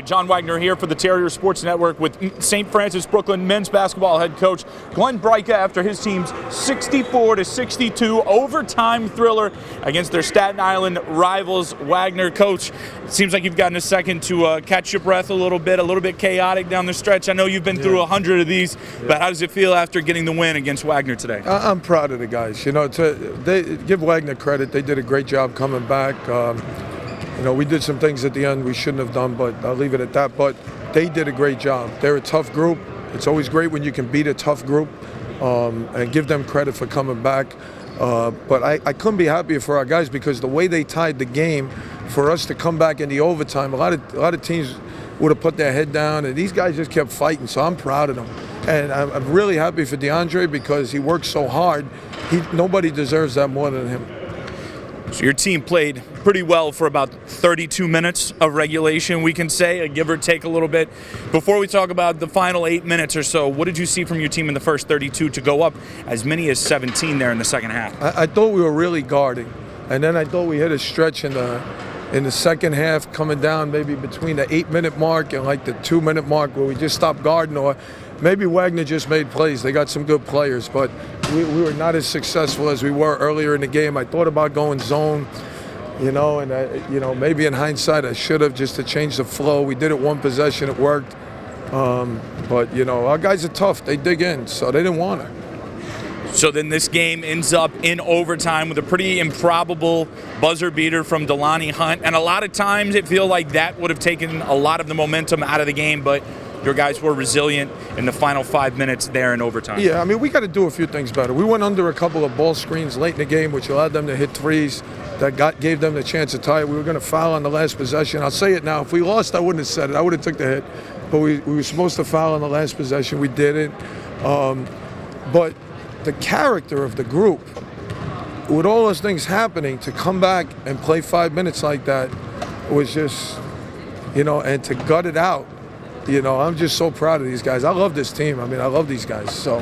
John Wagner here for the Terrier Sports Network with St. Francis Brooklyn men's basketball head coach Glenn Braica after his team's 64-62 overtime thriller against their Staten Island rivals. Wagner, coach, it seems like you've gotten a second to catch your breath a little bit chaotic down the stretch. I know you've been through 100 of these, but how does it feel after getting the win against Wagner today? I'm proud of the guys. You know, they give Wagner credit. They did a great job coming back. You know, we did some things at the end we shouldn't have done, but I'll leave it at that. But they did a great job. They're a tough group. It's always great when you can beat a tough group and give them credit for coming back. But I couldn't be happier for our guys because the way they tied the game for us to come back in the overtime, a lot of teams would have put their head down, and these guys just kept fighting, so I'm proud of them. And I'm really happy for DeAndre because he worked so hard. Nobody deserves that more than him. So your team played pretty well for about 32 minutes of regulation, we can say, give or take a little bit. Before we talk about the final 8 minutes or so, what did you see from your team in the first 32 to go up as many as 17 there in the second half? I thought we were really guarding, and then I thought we hit a stretch in the second half coming down maybe between the 8-minute mark and like the 2-minute mark where we just stopped guarding, or maybe Wagner just made plays. They got some good players, but we were not as successful as we were earlier in the game. I thought about going zone, you know, and maybe in hindsight I should have, just to change the flow. We did it one possession, it worked. But, you know, our guys are tough. They dig in, so they didn't want it. So then this game ends up in overtime with a pretty improbable buzzer beater from Delani Hunt. And a lot of times it feels like that would have taken a lot of the momentum out of the game, but your guys were resilient in the final 5 minutes there in overtime. Yeah, I mean, we got to do a few things better. We went under a couple of ball screens late in the game, which allowed them to hit threes that gave them the chance to tie it. We were going to foul on the last possession. I'll say it now. If we lost, I wouldn't have said it. I would have took the hit. But we were supposed to foul on the last possession. We didn't. But the character of the group, with all those things happening, to come back and play 5 minutes like that was just, you know, and to gut it out. You know, I'm just so proud of these guys. I love this team. I mean, I love these guys. So,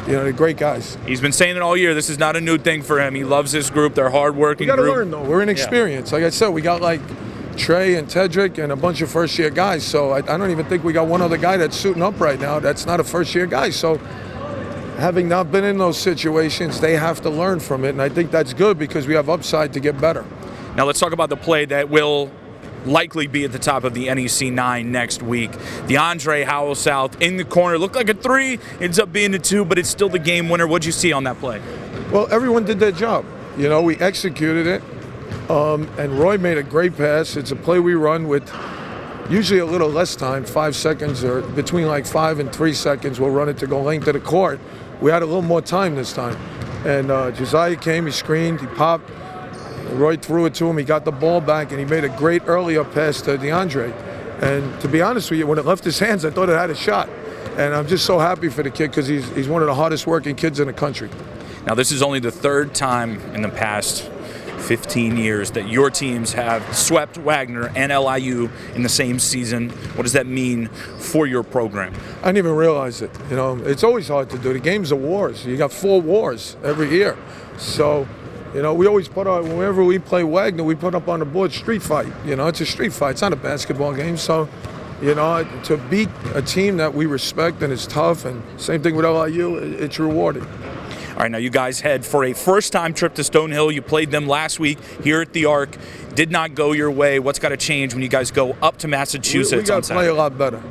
you know, they're great guys. He's been saying it all year. This is not a new thing for him. He loves this group. They're hardworking group. We got to learn, though. We're inexperienced. Like I said, we got like Trey and Tedrick and a bunch of first-year guys. So I don't even think we got one other guy that's suiting up right now that's not a first-year guy. So having not been in those situations, they have to learn from it. And I think that's good because we have upside to get better. Now let's talk about the play that will likely be at the top of the NEC 9 next week. DeAndre Howell South in the corner. Looked like a 3, ends up being a 2, but it's still the game winner. What'd you see on that play? Well, everyone did their job. You know, we executed it, and Roy made a great pass. It's a play we run with usually a little less time, 5 seconds, or between like 5 and 3 seconds. We'll run it to go length of the court. We had a little more time this time. And Josiah came, he screened, he popped. Roy threw it to him. He got the ball back, and he made a great early up pass to DeAndre. And to be honest with you, when it left his hands, I thought it had a shot. And I'm just so happy for the kid because he's one of the hardest working kids in the country. Now, this is only the third time in the past 15 years that your teams have swept Wagner and LIU in the same season. What does that mean for your program? I didn't even realize it. You know, it's always hard to do. The games are wars. You got 4 wars every year. So, you know, we always put on, whenever we play Wagner, we put up on the board street fight. You know, it's a street fight. It's not a basketball game. So, you know, to beat a team that we respect and is tough, and same thing with LIU, it's rewarding. All right, now you guys head for a first-time trip to Stonehill. You played them last week here at the Arc. Did not go your way. What's got to change when you guys go up to Massachusetts? We got to play a lot better.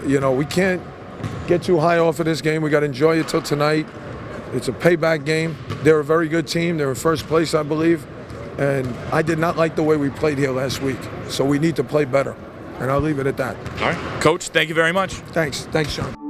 You know, we can't get too high off of this game. We got to enjoy it till tonight. It's a payback game. They're a very good team. They're in first place, I believe. And I did not like the way we played here last week. So we need to play better. And I'll leave it at that. All right. Coach, thank you very much. Thanks, Sean.